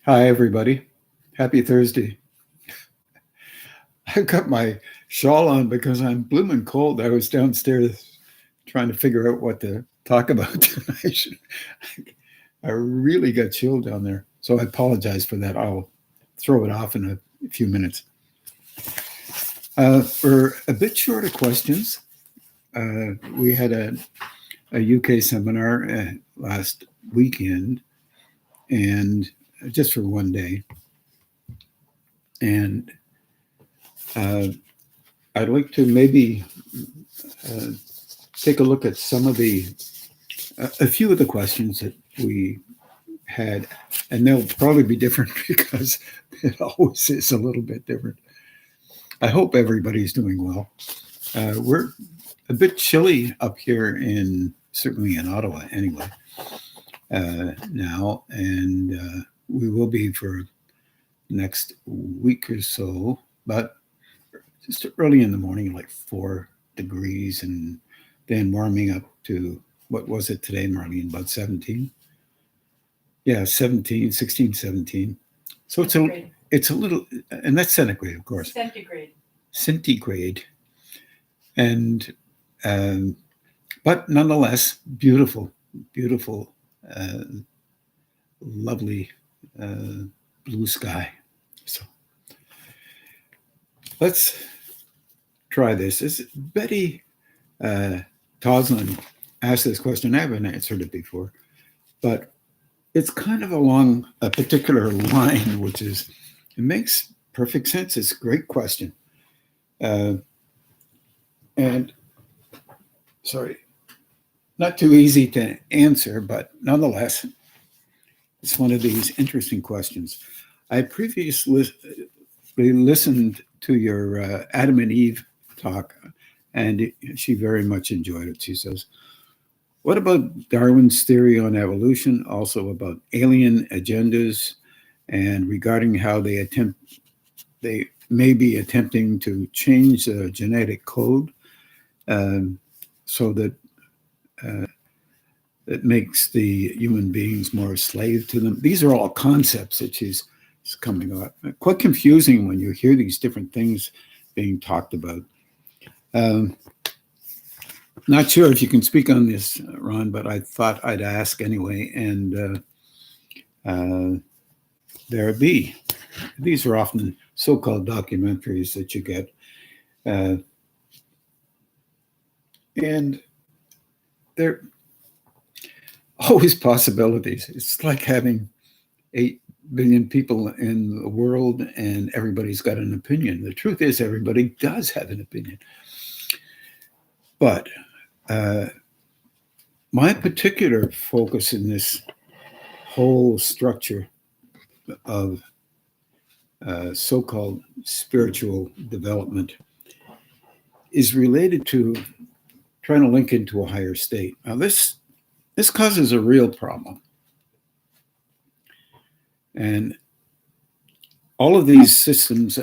Hi, everybody. Happy Thursday. I've got my shawl on because I'm blooming cold. I was downstairs trying to figure out what to talk about tonight. I really got chilled down there. So I apologize for that. I'll throw it off in a few minutes. For a bit shorter questions, we had a UK seminar last weekend, and just for one day. And I'd like to maybe take a look at a few of the questions that we had, and they'll probably be different because it always is a little bit different. I hope everybody's doing well. We're a bit chilly up here certainly in Ottawa anyway, now, and we will be for next week or so, but just early in the morning, like 4 degrees, and then warming up to, what was it today, Marlene, about 17? Yeah, 17, 16, 17. So it's a little, and that's centigrade, of course. Centigrade. And, but nonetheless, beautiful, lovely blue sky. So let's try this. Betty Toslin asked this question. I haven't answered it before, but it's kind of along a particular line, it makes perfect sense. It's a great question. And sorry, not too easy to answer, but nonetheless, it's one of these interesting questions. I previously listened to your Adam and Eve talk, and she very much enjoyed it. She says, what about Darwin's theory on evolution, also about alien agendas, and regarding how they may be attempting to change the genetic code so that it makes the human beings more a slave to them? These are all concepts that she's coming up. Quite confusing when you hear these different things being talked about. Not sure if you can speak on this, Ron, but I thought I'd ask anyway. And there it be. These are often so-called documentaries that you get. And they're always possibilities. It's like having 8 billion people in the world and everybody's got an opinion. The truth is everybody does have an opinion. But my particular focus in this whole structure of so-called spiritual development is related to trying to link into a higher state. Now, this causes a real problem. And all of these systems,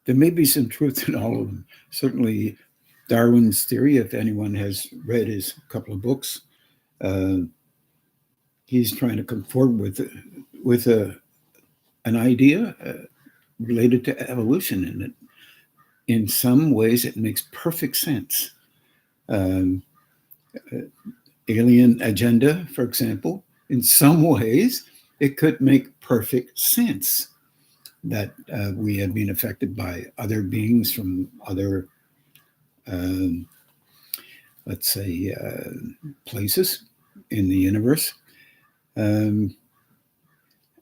there may be some truth in all of them. Certainly, Darwin's theory, if anyone has read his couple of books, he's trying to come forward with an idea related to evolution, and in some ways it makes perfect sense. Alien agenda, for example, in some ways it could make perfect sense that we have been affected by other beings from other, let's say, places in the universe,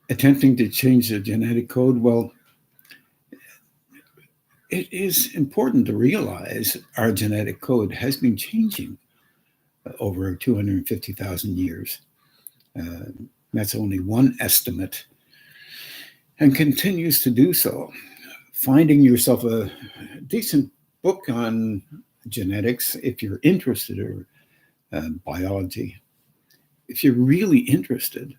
attempting to change the genetic code. Well, it is important to realize our genetic code has been changing over 250,000 years. That's only one estimate, and continues to do so. Finding yourself a decent book on genetics, if you're interested, or biology, if you're really interested,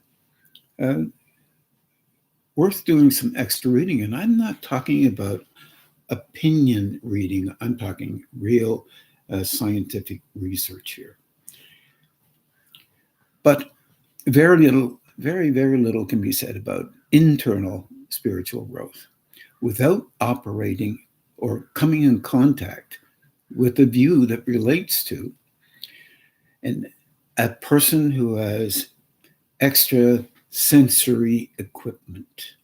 worth doing some extra reading. And I'm not talking about opinion reading. I'm talking real scientific research here. But very little very, very little can be said about internal spiritual growth without operating or coming in contact with a view that relates to and a person who has extra sensory equipment.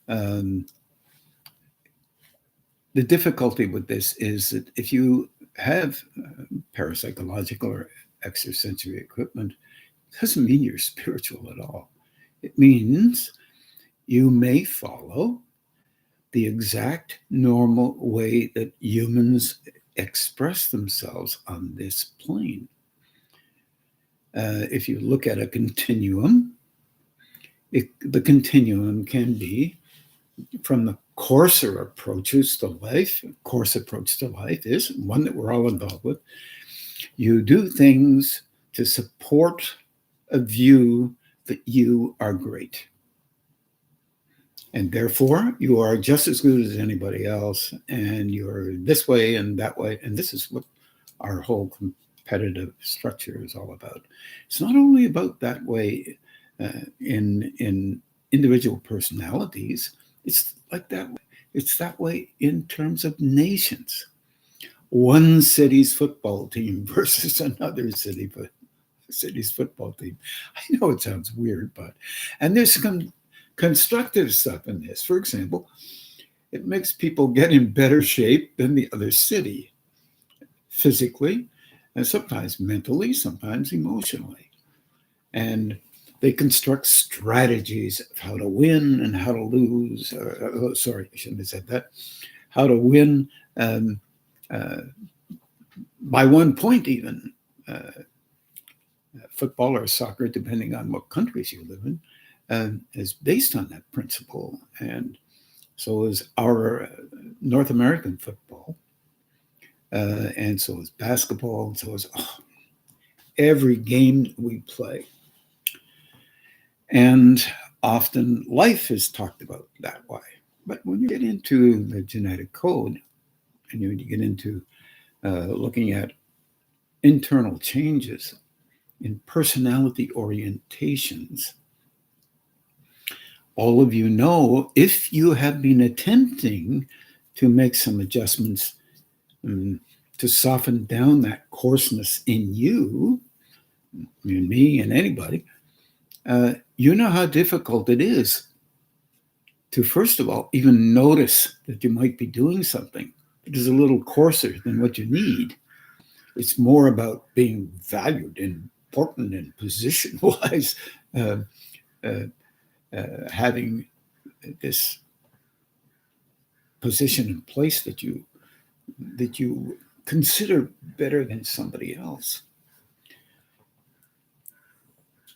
Um, the difficulty with this is that if you have parapsychological or extrasensory equipment, it doesn't mean you're spiritual at all. It means you may follow the exact normal way that humans express themselves on this plane. If you look at a continuum, the continuum can be from the coarser approaches to life. Coarse approach to life is one that we're all involved with. You do things to support a view that you are great. And therefore, you are just as good as anybody else, and you're this way and that way. And this is what our whole competitive structure is all about. It's not only about that way in individual personalities. It's like that. It's that way in terms of nations. One city's football team versus another city's football team. I know it sounds weird, and there's some constructive stuff in this. For example, it makes people get in better shape than the other city, physically, and sometimes mentally, sometimes emotionally. And they construct strategies of how to win and how to lose. Sorry, I shouldn't have said that. How to win by 1 point even. Football or soccer, depending on what countries you live in, is based on that principle. And so is our North American football. And so is basketball. And so is every game we play. And often life is talked about that way. But when you get into the genetic code and you get into looking at internal changes in personality orientations, all of you know, if you have been attempting to make some adjustments to soften down that coarseness in you, in me and anybody, you know how difficult it is to, first of all, even notice that you might be doing something that is a little coarser than what you need. It's more about being valued and important and position-wise, having this position in place that you consider better than somebody else.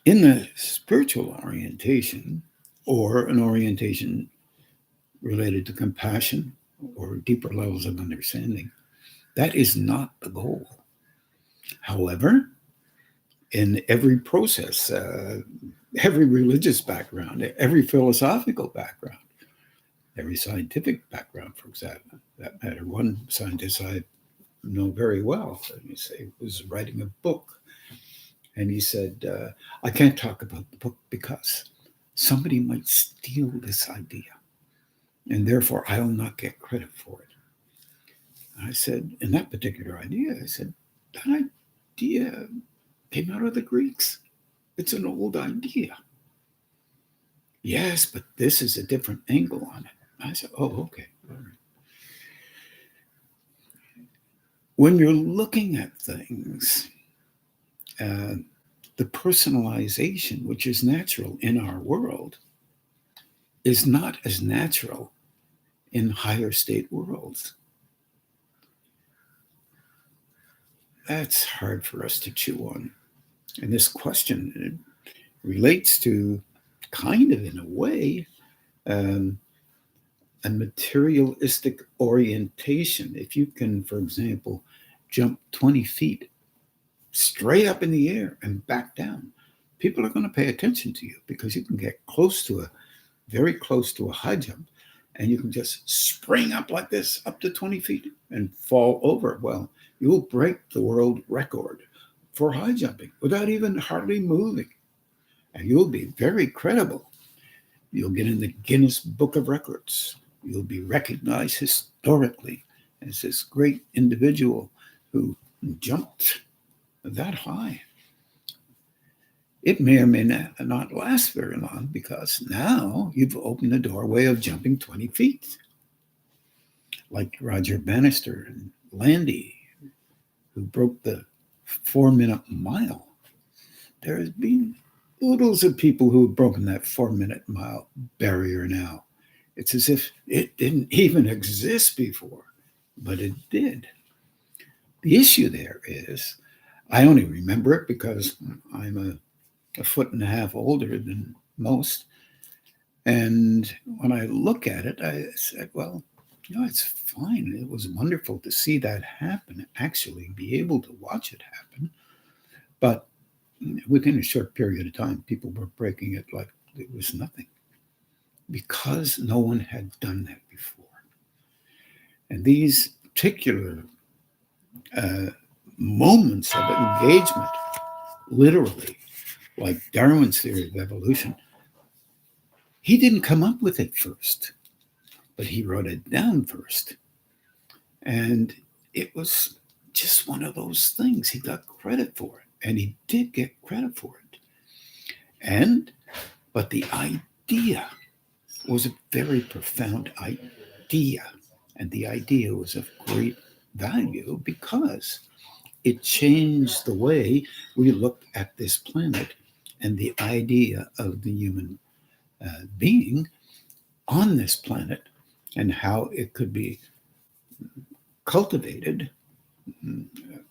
In the spiritual orientation, or an orientation related to compassion or deeper levels of understanding, that is not the goal. However, in every process, every religious background, every philosophical background, every scientific background, for example, that matter. One scientist I know very well, he was writing a book. And he said, I can't talk about the book because somebody might steal this idea, and therefore I'll not get credit for it. And I said, in that particular idea, I said, that idea came out of the Greeks. It's an old idea. Yes, but this is a different angle on it. I said, oh, okay. All right. When you're looking at things, the personalization, which is natural in our world, is not as natural in higher state worlds. That's hard for us to chew on. And this question relates to, kind of in a way, a materialistic orientation. If you can, for example, jump 20 feet straight up in the air and back down, people are going to pay attention to you because you can get very close to a high jump, and you can just spring up like this, up to 20 feet and fall over. Well, you will break the world record for high jumping without even hardly moving. and you'll be very credible. You'll get in the Guinness Book of Records. You'll be recognized historically as this great individual who jumped that high. It may or may not last very long, because now you've opened the doorway of jumping 20 feet. Like Roger Bannister and Landy, who broke the 4-minute mile. There has been oodles of people who have broken that 4-minute mile barrier now. It's as if it didn't even exist before, but it did. The issue there is, I only remember it because I'm a foot and a half older than most. And when I look at it, I said, well, it's fine. It was wonderful to see that happen, actually be able to watch it happen. But within a short period of time, people were breaking it like it was nothing, because no one had done that before. And these particular moments of engagement, literally, like Darwin's theory of evolution, he didn't come up with it first, but he wrote it down first. And it was just one of those things. He got credit for it, and he did get credit for it. But the idea was a very profound idea. And the idea was of great value because it changed the way we looked at this planet and the idea of the human being on this planet, and how it could be cultivated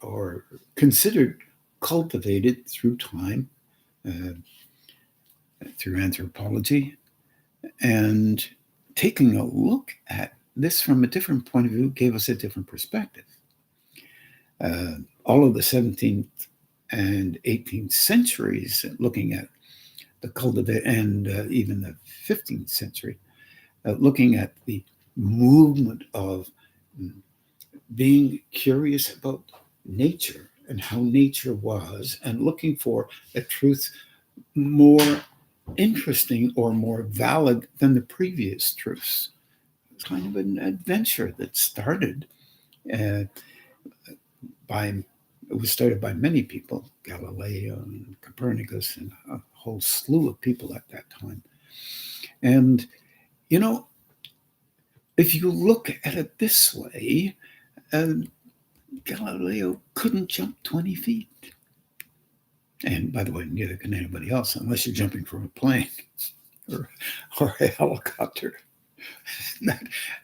or considered cultivated through time, through anthropology, and taking a look at this from a different point of view gave us a different perspective. All of the 17th and 18th centuries, looking at the cultivate, and even the 15th century, looking at the movement of being curious about nature and how nature was, and looking for a truth more interesting or more valid than the previous truths. It's kind of an adventure that started it was started by many people, Galileo and Copernicus and a whole slew of people at that time. And, if you look at it this way, Galileo couldn't jump 20 feet. And by the way, neither can anybody else, unless you're jumping from a plane or a helicopter.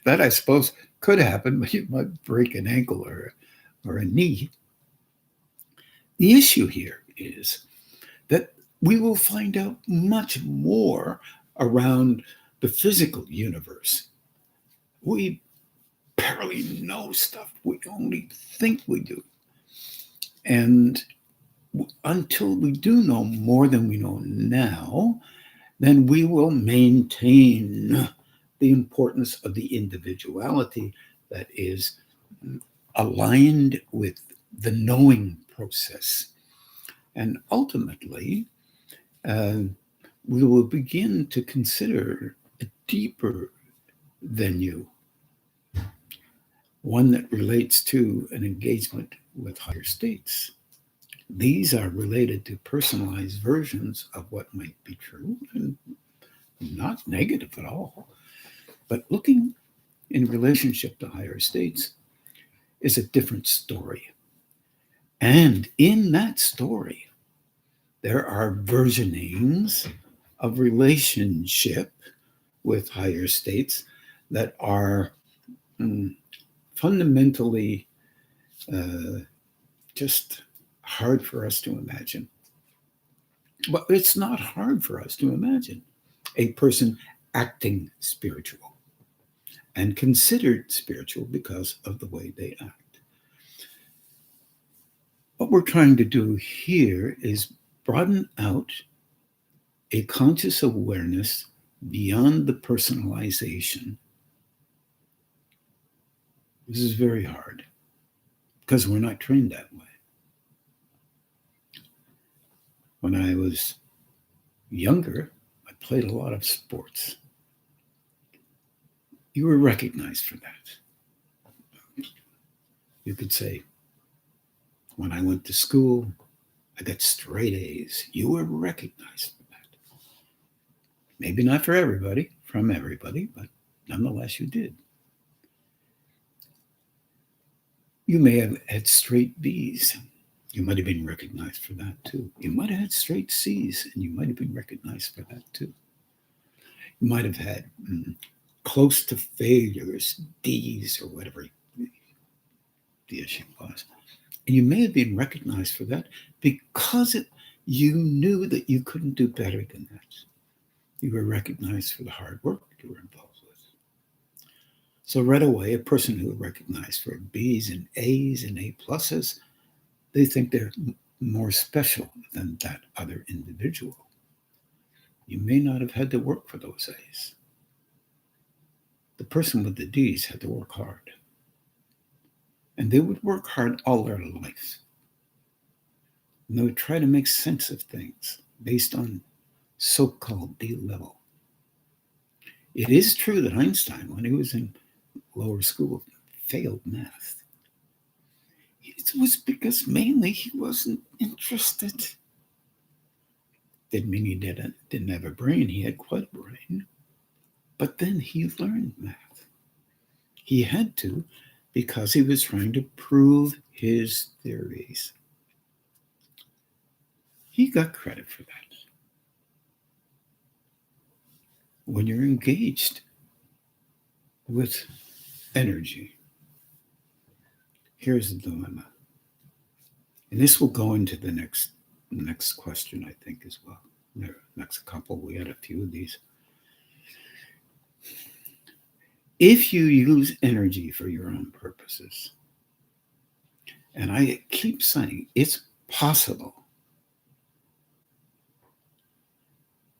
That I suppose could happen, but you might break an ankle or a knee. The issue here is that we will find out much more around the physical universe. We barely know stuff. We only think we do. And until we do know more than we know now, then we will maintain the importance of the individuality that is aligned with the knowing process. And ultimately, we will begin to consider a deeper venue, one that relates to an engagement with higher states. These are related to personalized versions of what might be true, and not negative at all. But looking in relationship to higher states is a different story. And in that story, there are versionings of relationship with higher states that are fundamentally just hard for us to imagine. But it's not hard for us to imagine a person acting spiritual and considered spiritual because of the way they act. What we're trying to do here is broaden out a conscious awareness beyond the personalization. This is very hard because we're not trained that way. When I was younger, I played a lot of sports. You were recognized for that. You could say, when I went to school, I got straight A's. You were recognized for that. Maybe not for everybody, from everybody, but nonetheless you did. You may have had straight B's. You might have been recognized for that too. You might have had straight C's, and you might have been recognized for that too. You might have had close to failures, D's, or whatever the issue was. And you may have been recognized for that because you knew that you couldn't do better than that. You were recognized for the hard work you were involved with. So right away, a person who recognized for B's and A's and A pluses, they think they're more special than that other individual. You may not have had to work for those A's. The person with the D's had to work hard. And they would work hard all their life. And they would try to make sense of things based on so-called D level. It is true that Einstein, when he was in lower school, failed math. It was because mainly he wasn't interested. Didn't mean he didn't have a brain. He had quite a brain. But then he learned math. He had to, because he was trying to prove his theories. He got credit for that. When you're engaged with energy, here's the dilemma. And this will go into the next question, I think, as well. The next couple, we had a few of these. If you use energy for your own purposes, and I keep saying it's possible,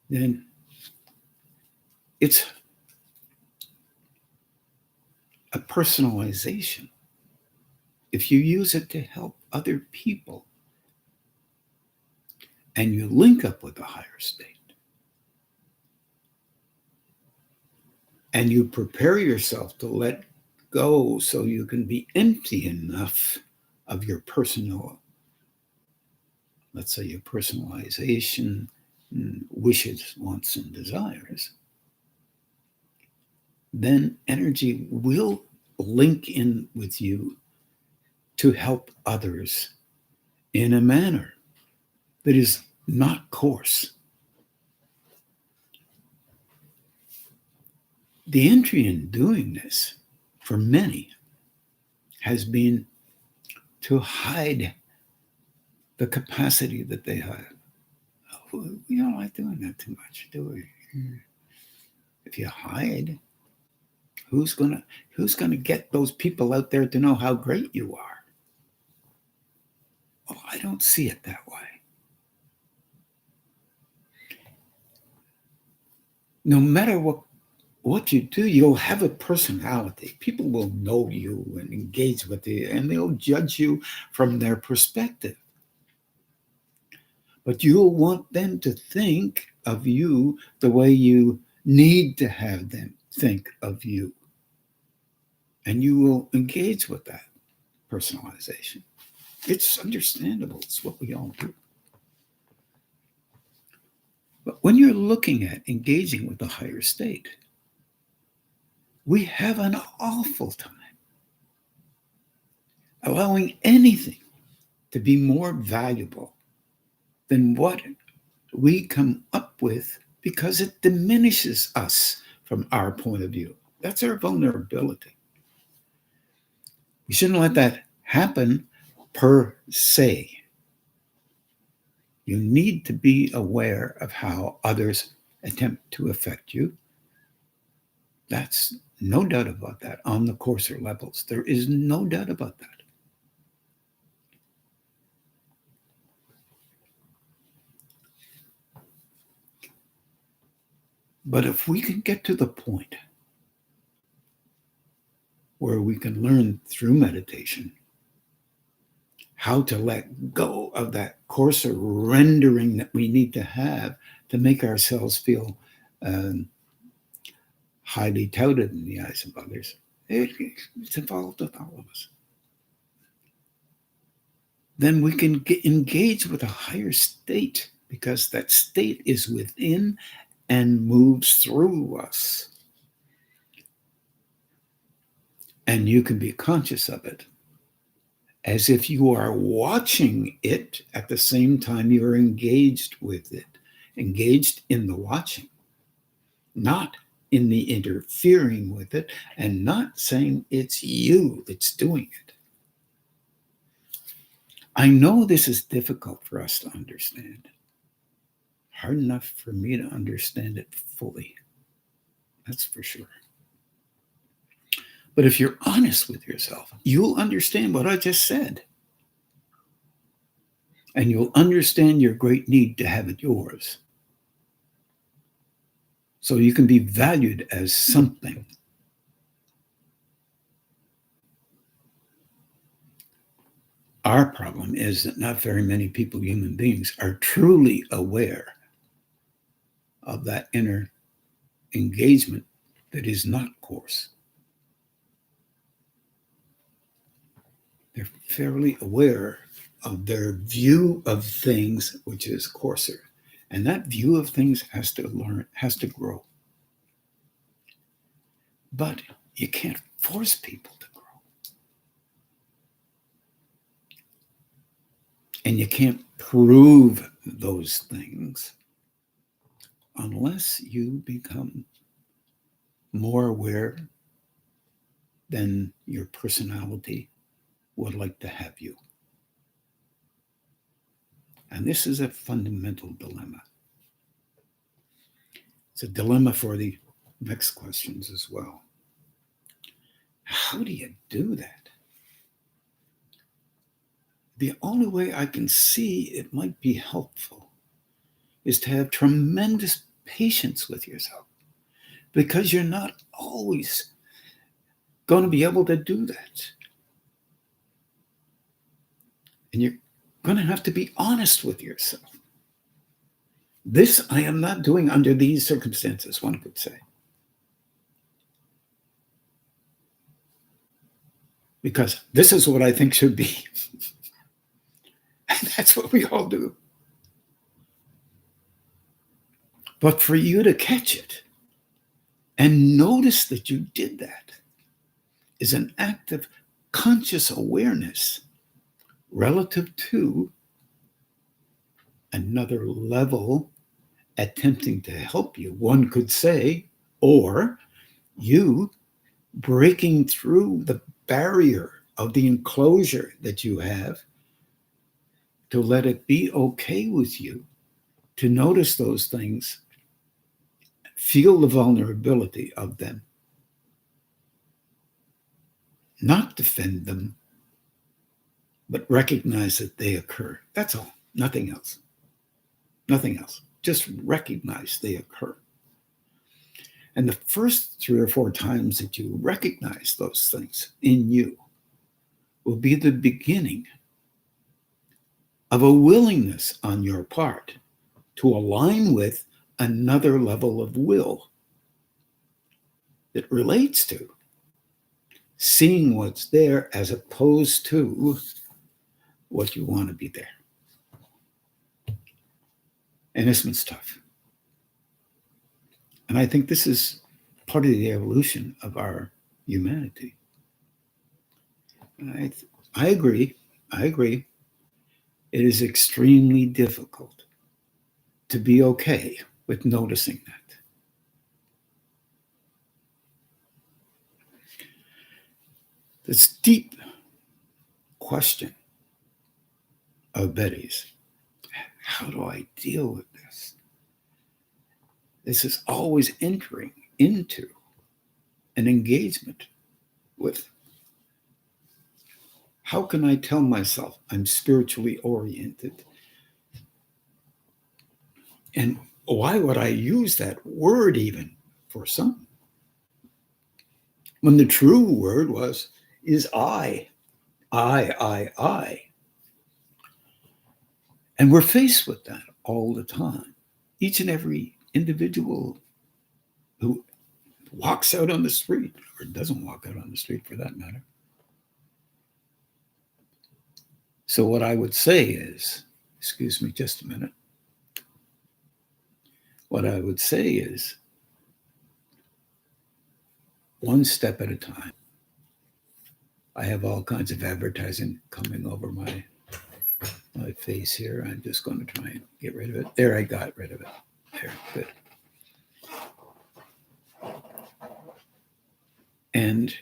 then it's a personalization. If you use it to help other people and you link up with the higher state and you prepare yourself to let go so you can be empty enough of your personal, let's say your personalization, wishes, wants, and desires, then energy will link in with you to help others in a manner that is not coarse. The entry in doing this for many has been to hide the capacity that they have. We don't like doing that too much, do we? If you hide, who's gonna get those people out there to know how great you are? Oh, I don't see it that way. No matter what you do, you'll have a personality. People will know you and engage with you, and they'll judge you from their perspective. But you'll want them to think of you the way you need to have them think of you. And you will engage with that personalization. It's understandable. It's what we all do. But when you're looking at engaging with the higher state, we have an awful time allowing anything to be more valuable than what we come up with because it diminishes us from our point of view. That's our vulnerability. We shouldn't let that happen per se. You need to be aware of how others attempt to affect you. That's no doubt about that on the coarser levels. There is no doubt about that. But if we can get to the point where we can learn through meditation how to let go of that coarser rendering that we need to have to make ourselves feel highly touted in the eyes of others. It's involved with all of us. Then we can engage with a higher state, because that state is within and moves through us. And you can be conscious of it as if you are watching it at the same time you are engaged with it, engaged in the watching, not in the interfering with it, and not saying it's you that's doing it. I know this is difficult for us to understand. Hard enough for me to understand it fully. That's for sure. But if you're honest with yourself, you'll understand what I just said. And you'll understand your great need to have it yours. So you can be valued as something. Our problem is that not very many people, human beings, are truly aware of that inner engagement that is not coarse. They're fairly aware of their view of things, which is coarser. And that view of things has to grow. But you can't force people to grow. And you can't prove those things unless you become more aware than your personality would like to have you. And this is a fundamental dilemma. It's a dilemma for the next questions as well. How do you do that? The only way I can see it might be helpful is to have tremendous patience with yourself, because you're not always going to be able to do that. And you're going to have to be honest with yourself. This I am not doing under these circumstances, one could say. Because this is what I think should be. And that's what we all do. But for you to catch it and notice that you did that is an act of conscious awareness relative to another level attempting to help you, one could say, or you breaking through the barrier of the enclosure that you have to let it be okay with you to notice those things, feel the vulnerability of them, not defend them, but recognize that they occur. That's all. Nothing else. Nothing else. Just recognize they occur. And the first 3 or 4 times that you recognize those things in you will be the beginning of a willingness on your part to align with another level of will that relates to seeing what's there as opposed to what you want to be there. And this one's tough. And I think this is part of the evolution of our humanity. And I agree. It is extremely difficult to be okay with noticing that. This deep question of Betty's, how do I deal with this? This is always entering into an engagement with, how can I tell myself I'm spiritually oriented? And why would I use that word even for some? When the true word is I. And we're faced with that all the time. Each and every individual who walks out on the street, or doesn't walk out on the street for that matter. So, what I would say is, excuse me just a minute. What I would say is, one step at a time. I have all kinds of advertising coming over my face here. I'm just going to try and get rid of it. There, I got rid of it. There, good. And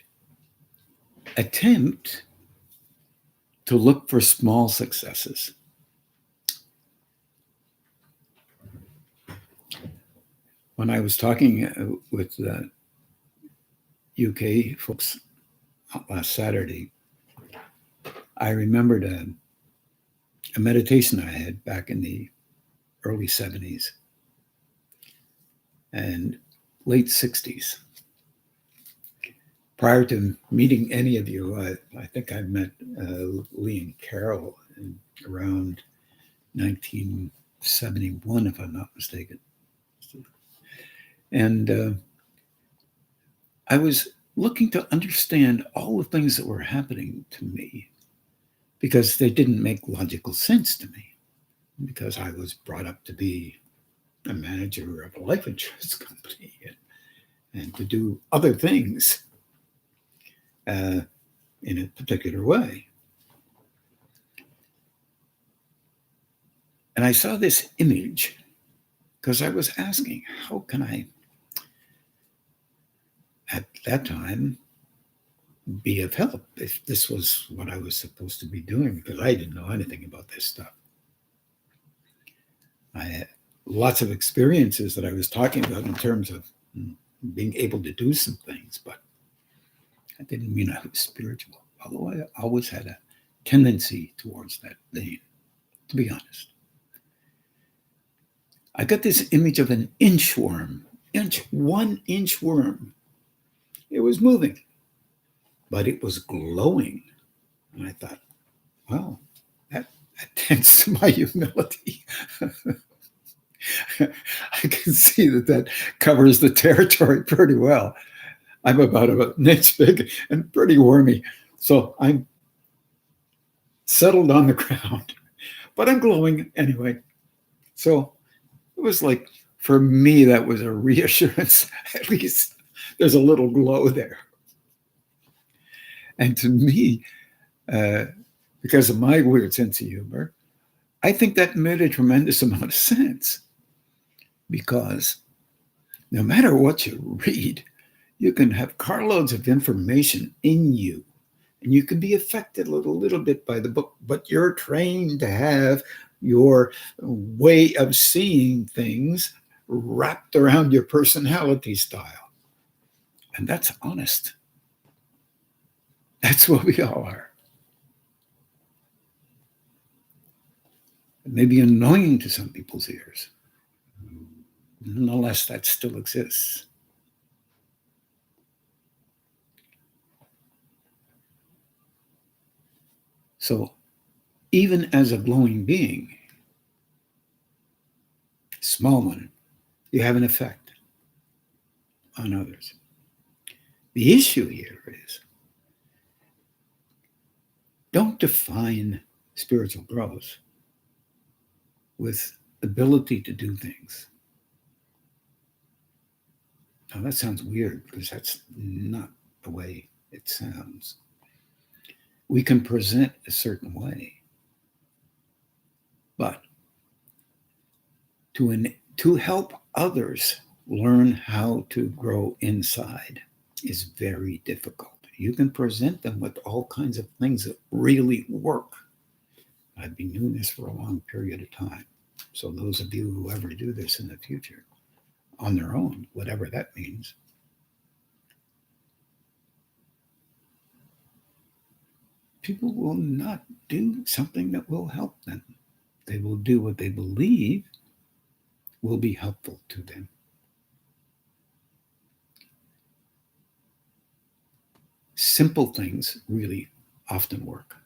attempt to look for small successes. When I was talking with the UK folks last Saturday, I remembered a meditation I had back in the early 70s and late 60s. Prior to meeting any of you, I think I met Lee and Carol around 1971, if I'm not mistaken. And I was looking to understand all the things that were happening to me because they didn't make logical sense to me, because I was brought up to be a manager of a life insurance company and to do other things in a particular way. And I saw this image because I was asking, how can I, at that time, be of help if this was what I was supposed to be doing, because I didn't know anything about this stuff. I had lots of experiences that I was talking about in terms of being able to do some things, but that didn't mean I was spiritual, although I always had a tendency towards that vein, to be honest. I got this image of an inchworm, 1 inch worm. It was moving, but it was glowing. And I thought, well, that tends to my humility. I can see that covers the territory pretty well. I'm about an inch big and pretty wormy. So I'm settled on the ground, but I'm glowing anyway. So it was like, for me, that was a reassurance. At least there's a little glow there. And to me, because of my weird sense of humor, I think that made a tremendous amount of sense. Because no matter what you read, you can have carloads of information in you, and you can be affected a little bit by the book, but you're trained to have your way of seeing things wrapped around your personality style. And that's honest. That's what we all are. It may be annoying to some people's ears. Nonetheless, that still exists. So even as a glowing being, small one, you have an effect on others. The issue here is, don't define spiritual growth with ability to do things. Now that sounds weird, because that's not the way it sounds. We can present a certain way, but to help others learn how to grow inside is very difficult. You can present them with all kinds of things that really work. I've been doing this for a long period of time. So those of you who ever do this in the future, on their own, whatever that means, people will not do something that will help them. They will do what they believe will be helpful to them. Simple things really often work.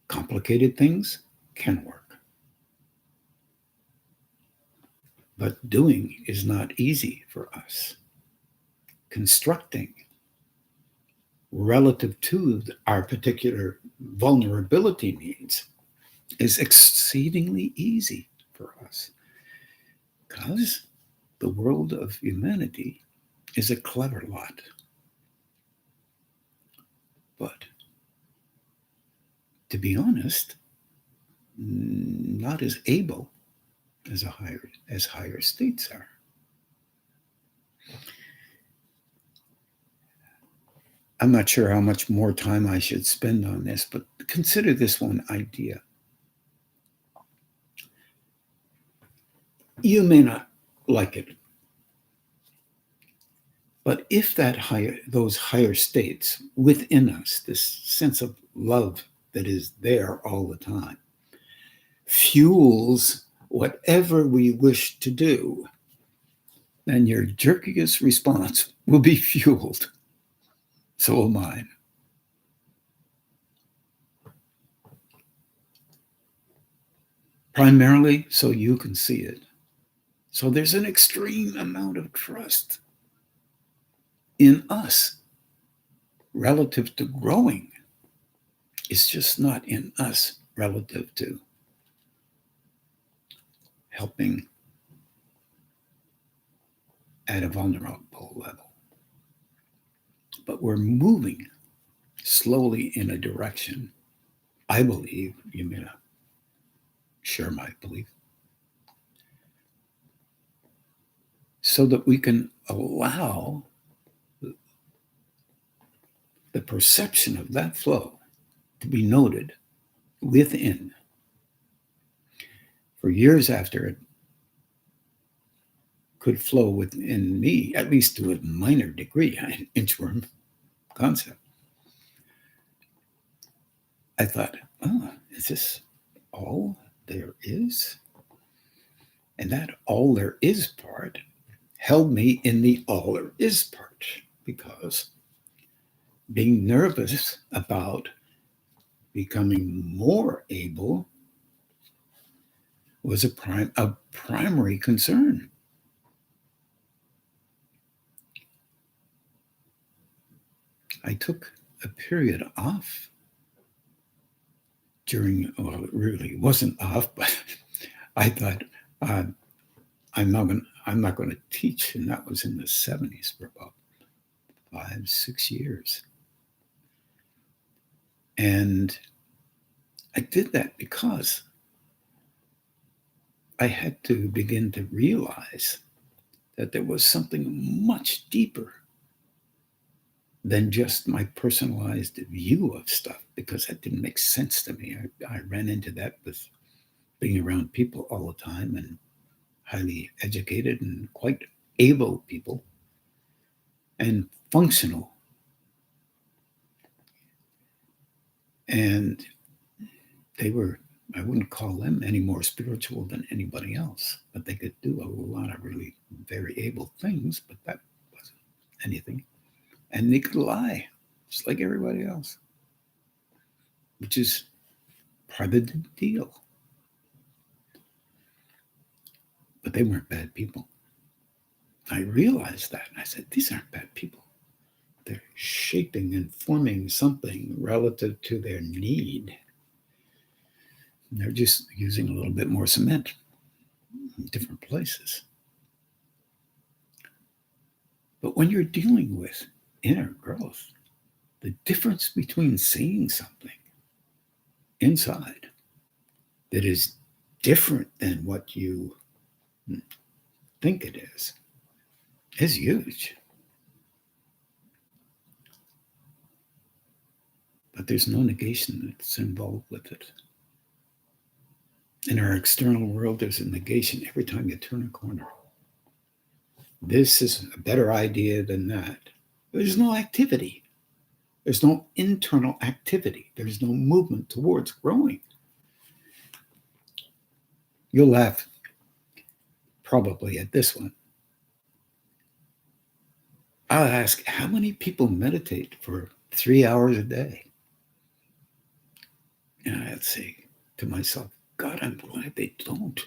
Complicated things can work. But doing is not easy for us. Constructing relative to our particular vulnerability needs is exceedingly easy for us because the world of humanity is a clever lot. But to be honest, not as able as higher states are. I'm not sure how much more time I should spend on this, but consider this one idea. You may not like it, but if those higher states within us, this sense of love that is there all the time, fuels whatever we wish to do, then your jerkiest response will be fueled. So will mine. Primarily so you can see it. So there's an extreme amount of trust in us relative to growing. It's just not in us relative to helping at a vulnerable level. But we're moving slowly in a direction, I believe, you may not share my belief, so that we can allow the perception of that flow to be noted within for years after it could flow within me, at least to a minor degree, an inchworm concept. I thought, is this all there is? And that all there is part held me in the all there is part, because being nervous about becoming more able was a primary concern. I took a period off well, it really wasn't off, but I thought I'm not going to teach, and that was in the 70s for about 5-6 years. And I did that because I had to begin to realize that there was something much deeper than just my personalized view of stuff, because that didn't make sense to me. I ran into that with being around people all the time, and highly educated and quite able people and functional. And they were, I wouldn't call them any more spiritual than anybody else, but they could do a lot of really very able things, but that wasn't anything. And they could lie, just like everybody else, which is part of the deal. But they weren't bad people. I realized that, and I said, these aren't bad people. They're shaping and forming something relative to their need. They're just using a little bit more cement in different places. But when you're dealing with inner growth, the difference between seeing something inside that is different than what you think it is huge. But there's no negation that's involved with it. In our external world, there's a negation every time you turn a corner. This is a better idea than that. There's no activity. There's no internal activity. There's no movement towards growing. You'll laugh probably at this one. I'll ask, how many people meditate for 3 hours a day? And I'd say to myself, God, I'm glad they don't.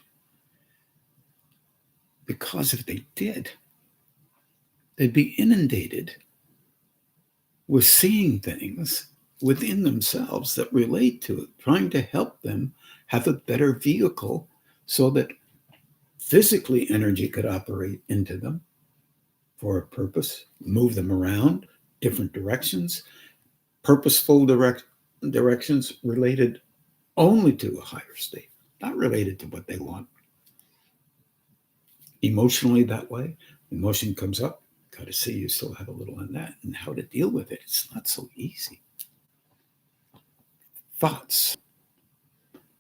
Because if they did, they'd be inundated with seeing things within themselves that relate to it, trying to help them have a better vehicle so that physically energy could operate into them for a purpose, move them around different directions, purposeful directions related only to a higher state, not related to what they want. Emotionally that way, emotion comes up, got to see you still have a little on that and how to deal with it. It's not so easy. Thoughts,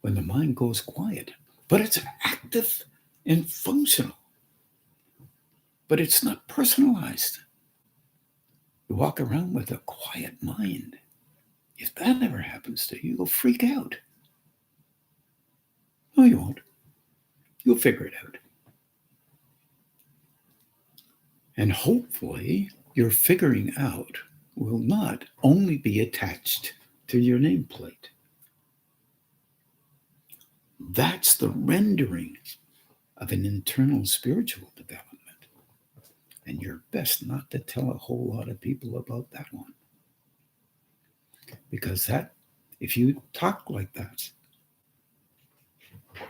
when the mind goes quiet, but it's active and functional, but it's not personalized. You walk around with a quiet mind. If that ever happens to you, you'll freak out. No, you won't. You'll figure it out. And hopefully, your figuring out will not only be attached to your nameplate. That's the rendering of an internal spiritual development. And you're best not to tell a whole lot of people about that one. Because that, if you talk like that,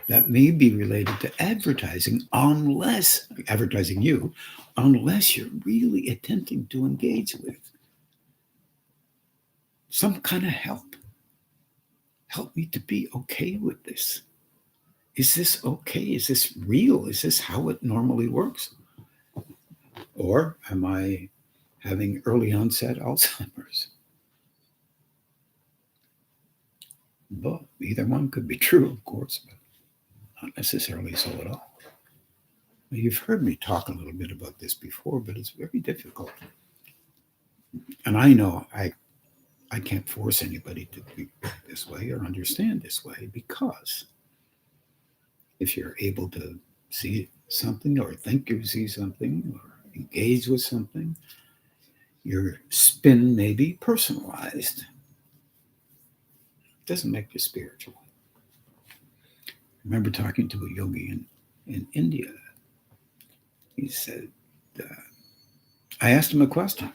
that may be related to advertising, unless advertising you, unless you're really attempting to engage with some kind of help. Help me to be okay with this. Is this okay? Is this real? Is this how it normally works? Or am I having early onset Alzheimer's? But either one could be true, of course, but not necessarily so at all. You've heard me talk a little bit about this before, but it's very difficult. And I know I can't force anybody to be this way or understand this way, because if you're able to see something or think you see something or engage with something, your spin may be personalized. It doesn't make you spiritual. I remember talking to a yogi in India. He said, I asked him a question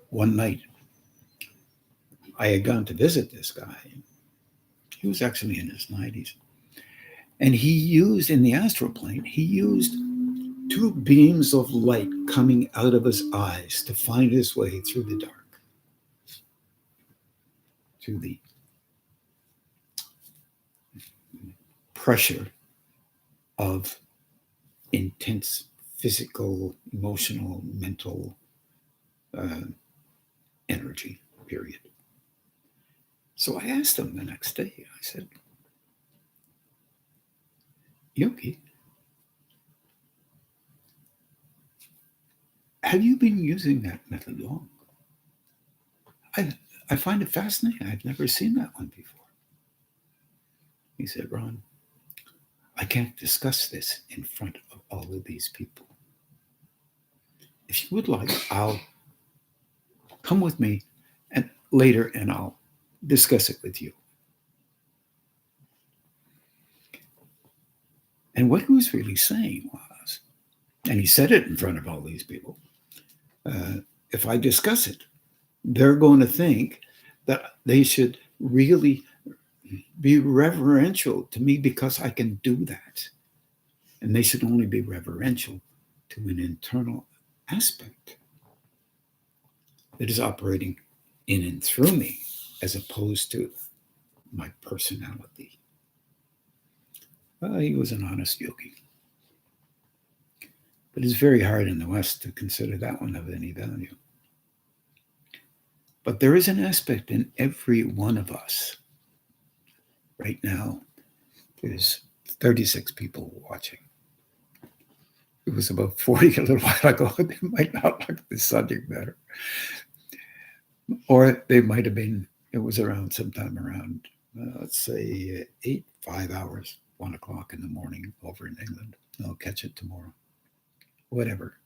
one night. I had gone to visit this guy. He was actually in his 90s. And he used, in the astral plane, he used two beams of light coming out of his eyes to find his way through the dark, through the pressure of intense physical, emotional, mental energy, period. So I asked him the next day, I said, Yogi, have you been using that method long? I find it fascinating. I've never seen that one before. He said, Ron, I can't discuss this in front of all of these people. If you would like, I'll come with me and later and I'll discuss it with you. And what he was really saying was, and he said it in front of all these people, if I discuss it, they're going to think that they should really be reverential to me because I can do that. And they should only be reverential to an internal aspect that is operating in and through me, as opposed to my personality. Well, he was an honest yogi. But it's very hard in the West to consider that one of any value. But there is an aspect in every one of us. Right now, there's 36 people watching. It was about 40 a little while ago. They might not like the subject matter. Or they might have been, it was around sometime around, let's say 5 hours, 1 o'clock in the morning over in England. I'll catch it tomorrow. Whatever.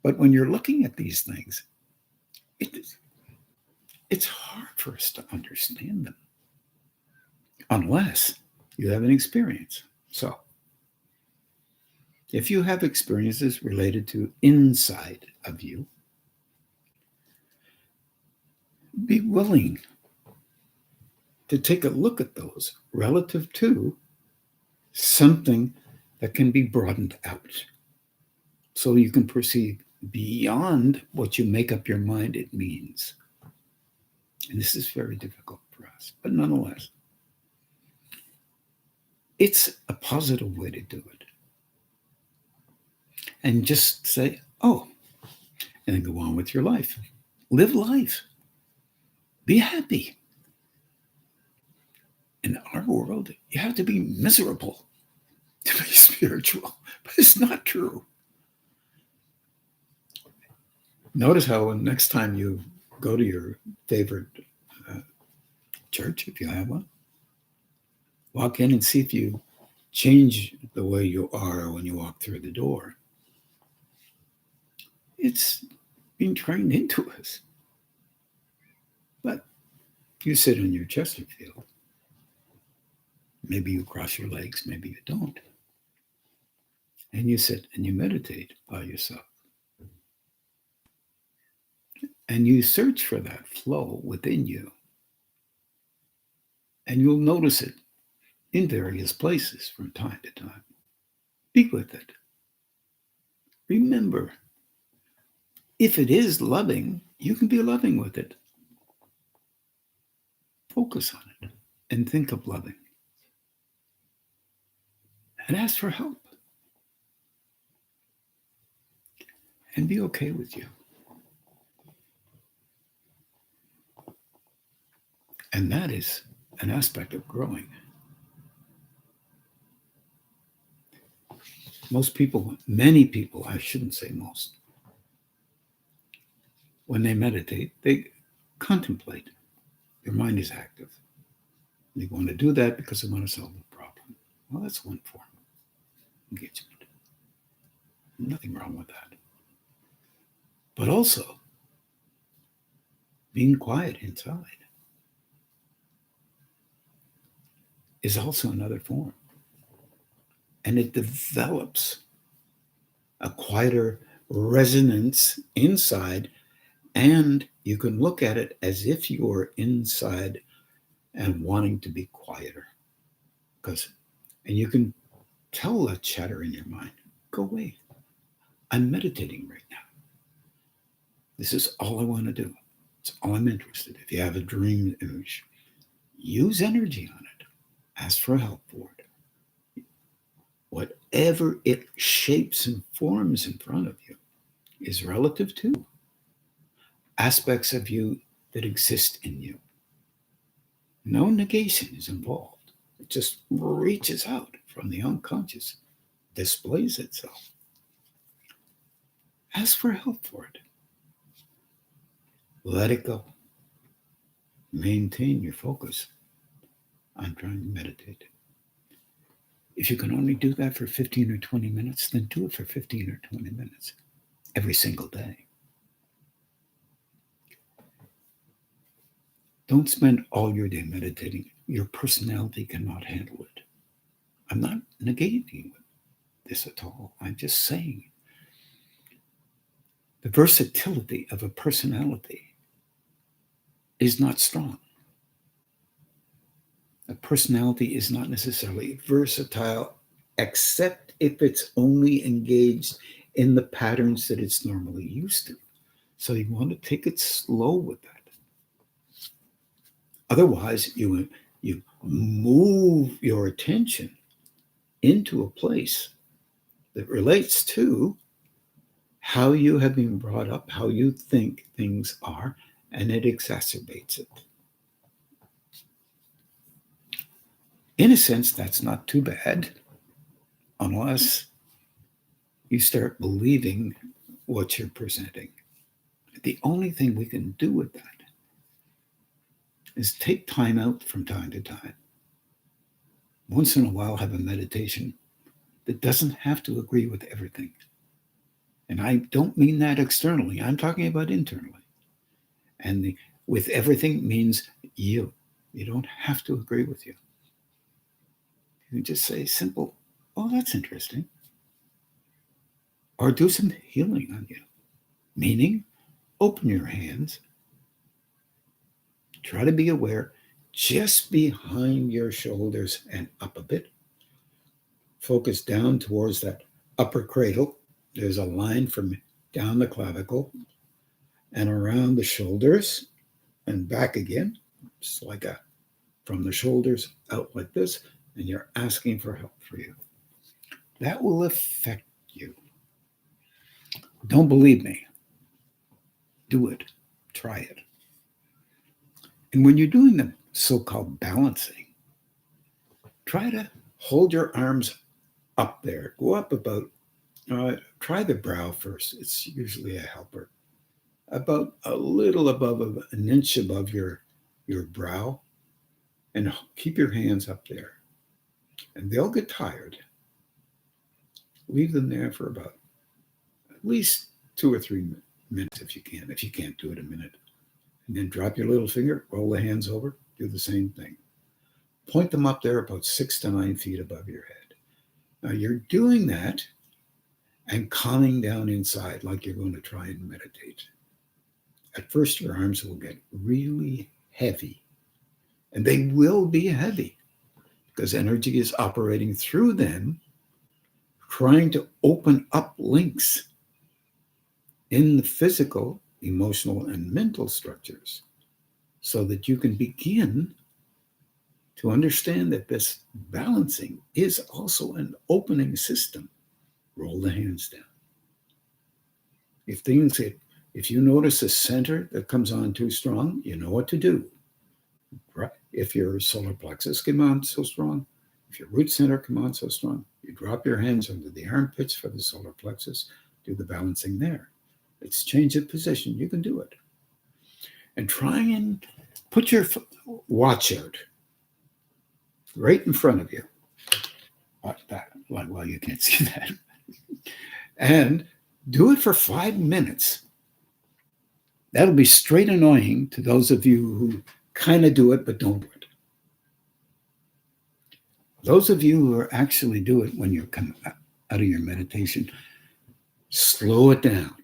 But when you're looking at these things, it's hard for us to understand them. unless you have an experience. So, if you have experiences related to inside of you, be willing to take a look at those relative to something that can be broadened out so you can perceive beyond what you make up your mind it means. And this is very difficult for us, but nonetheless, it's a positive way to do it. And just say, oh, and then go on with your life. Live life. Be happy. In our world, you have to be miserable to be spiritual, but it's not true. Notice how next time you go to your favorite church, if you have one, walk in and see if you change the way you are when you walk through the door. It's being trained into us. But you sit on your Chesterfield. Maybe you cross your legs, maybe you don't. And you sit and you meditate by yourself. And you search for that flow within you. And you'll notice it in various places from time to time. Be with it. Remember, if it is loving, you can be loving with it. Focus on it and think of loving. And ask for help. And be okay with you. And that is an aspect of growing. Most people, many people, I shouldn't say most, when they meditate, they contemplate. Their mind is active. They want to do that because they want to solve a problem. Well, that's one form of engagement. Nothing wrong with that. But also, being quiet inside is also another form. And it develops a quieter resonance inside, and you can look at it as if you were inside and wanting to be quieter. And you can tell that chatter in your mind, go away. I'm meditating right now. This is all I want to do. It's all I'm interested in. If you have a dream image, use energy on it. Ask for help for it. Whatever it shapes and forms in front of you is relative to aspects of you that exist in you. No negation is involved. It just reaches out from the unconscious, displays itself. Ask for help for it. Let it go. Maintain your focus on trying to meditate. If you can only do that for 15 or 20 minutes, then do it for 15 or 20 minutes every single day. Don't spend all your day meditating. Your personality cannot handle it. I'm not negating this at all. I'm just saying the versatility of a personality is not strong. A personality is not necessarily versatile, except if it's only engaged in the patterns that it's normally used to. So you want to take it slow with that. Otherwise, you move your attention into a place that relates to how you have been brought up, how you think things are, and it exacerbates it. In a sense, that's not too bad, unless you start believing what you're presenting. The only thing we can do with that is take time out from time to time. Once in a while, have a meditation that doesn't have to agree with everything. And I don't mean that externally. I'm talking about internally. And with everything means you. You don't have to agree with you. You can just say simple, oh, that's interesting. Or do some healing on you. Meaning, open your hands. Try to be aware just behind your shoulders and up a bit. Focus down towards that upper cradle. There's a line from down the clavicle and around the shoulders and back again. Just like a from the shoulders out like this, and you're asking for help for you. That will affect you. Don't believe me. Do it. Try it. And when you're doing the so-called balancing, try to hold your arms up there. Go up about, try the brow first. It's usually a helper. About a little above, an inch above your brow, and keep your hands up there. And they'll get tired. Leave them there for about at least 2 or 3 minutes if you can. If you can't do it a minute. And then drop your little finger, roll the hands over, do the same thing. Point them up there about 6 to 9 feet above your head. Now you're doing that and calming down inside like you're going to try and meditate. At first, your arms will get really heavy. And they will be heavy because energy is operating through them, trying to open up links in the physical, emotional, and mental structures so that you can begin to understand that this balancing is also an opening system. Roll the hands down. If you notice a center that comes on too strong, you know what to do. Right? If your solar plexus come on so strong, if your root center come on so strong, you drop your hands under the armpits for the solar plexus, do the balancing there. It's change of position. You can do it. And try and put your watch out right in front of you. Like that. Well, you can't see that. And do it for 5 minutes. That'll be straight annoying to those of you who kind of do it but don't do it. Those of you who are actually do it when you're coming out of your meditation, slow it down.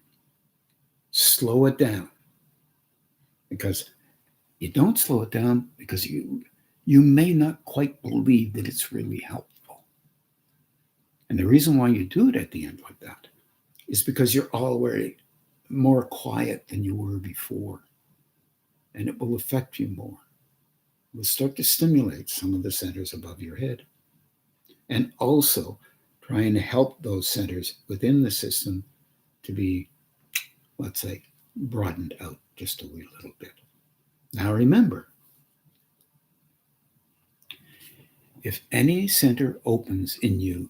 Slow it down. Because you don't slow it down because you may not quite believe that it's really helpful. And the reason why you do it at the end like that is because you're already more quiet than you were before. And it will affect you more. It will start to stimulate some of the centers above your head. And also trying to help those centers within the system to be, let's say, broadened out just a wee little bit. Now remember, if any center opens in you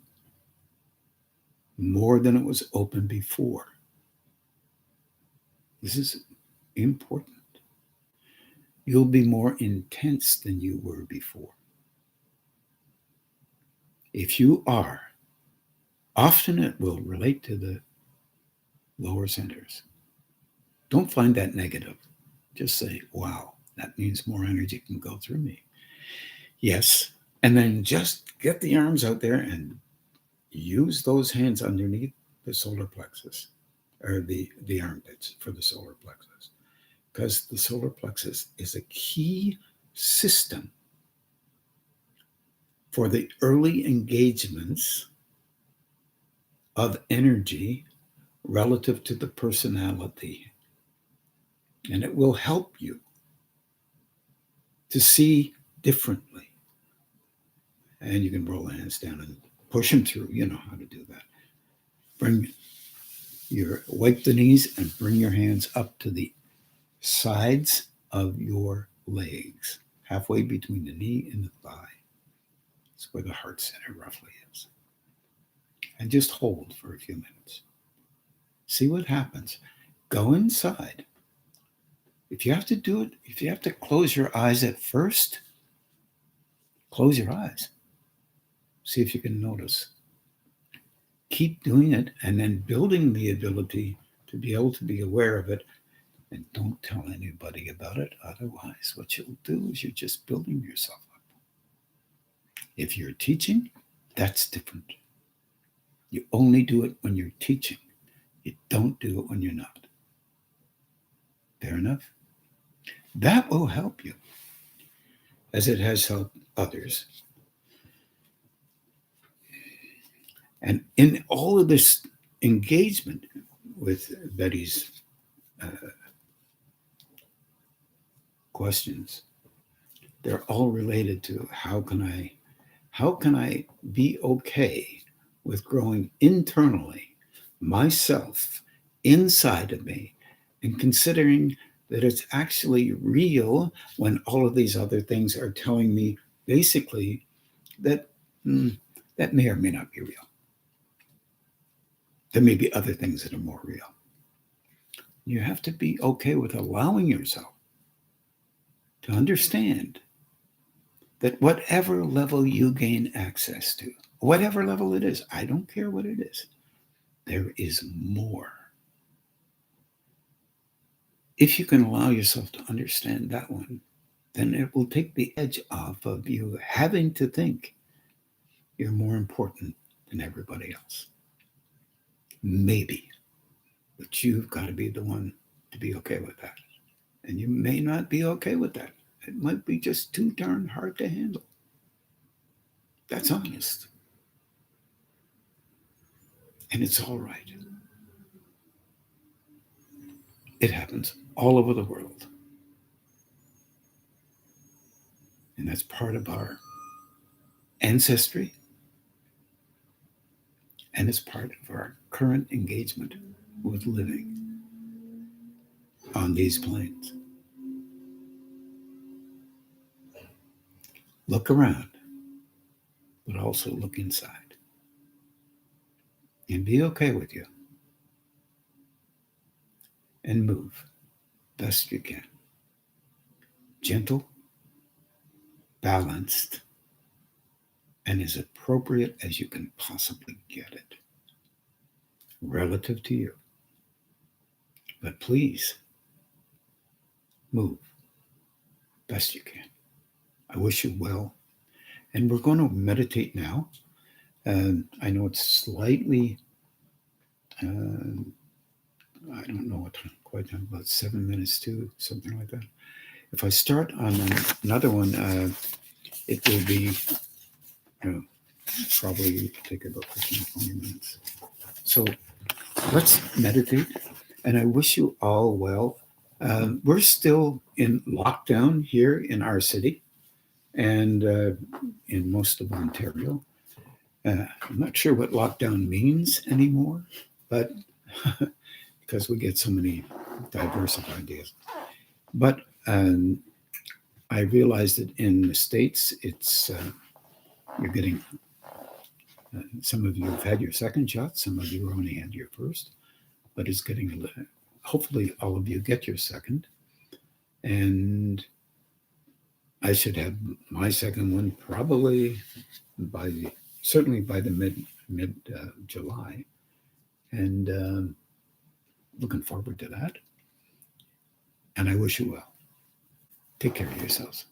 more than it was open before, this is important. You'll be more intense than you were before. If you are, often it will relate to the lower centers. Don't find that negative. Just say, wow, that means more energy can go through me. Yes, and then just get the arms out there and use those hands underneath the solar plexus, or the armpits for the solar plexus. Because the solar plexus is a key system for the early engagements of energy relative to the personality. And it will help you to see differently. And you can roll the hands down and push them through. You know how to do that. Wipe the knees and bring your hands up to the sides of your legs, halfway between the knee and the thigh. It's where the heart center roughly is. And just hold for a few minutes. See what happens. Go inside. If you have to do it, if you have to close your eyes at first, close your eyes. See if you can notice. Keep doing it and then building the ability to be able to be aware of it. And don't tell anybody about it. Otherwise, what you'll do is you're just building yourself up. If you're teaching, that's different. You only do it when you're teaching. You don't do it when you're not. Fair enough? That will help you, as it has helped others. And in all of this engagement with Betty's questions, they're all related to how can I be okay with growing internally myself inside of me and considering that it's actually real when all of these other things are telling me basically that that may or may not be real. There may be other things that are more real. You have to be okay with allowing yourself to understand that whatever level you gain access to, whatever level it is, I don't care what it is, there is more. If you can allow yourself to understand that one, then it will take the edge off of you having to think you're more important than everybody else. Maybe, but you've got to be the one to be okay with that. And you may not be okay with that. It might be just too darn hard to handle. That's honest. And it's all right. It happens all over the world. And that's part of our ancestry. And it's part of our current engagement with living on these planes. Look around, but also look inside. And be okay with you. And move best you can. Gentle, balanced, and as appropriate as you can possibly get it, relative to you. But please, move best you can. I wish you well. And we're going to meditate now. I know it's slightly, I don't know what time, quite time, about 7 minutes to, something like that. If I start on another one, it will be probably take about 15, 20 minutes. So let's meditate. And I wish you all well. We're still in lockdown here in our city and in most of Ontario. I'm not sure what lockdown means anymore, but because we get so many diverse ideas. But I realized that in the States, it's you're getting, some of you have had your second shot, some of you only had your first, but it's getting, hopefully all of you get your second. And I should have my second one probably certainly by the mid July. And looking forward to that. And I wish you well. Take care of yourselves.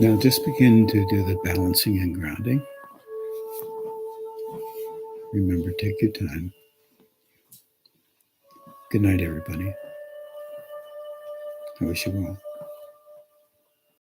Now just begin to do the balancing and grounding. Remember, take your time. Good night, everybody. I wish you well.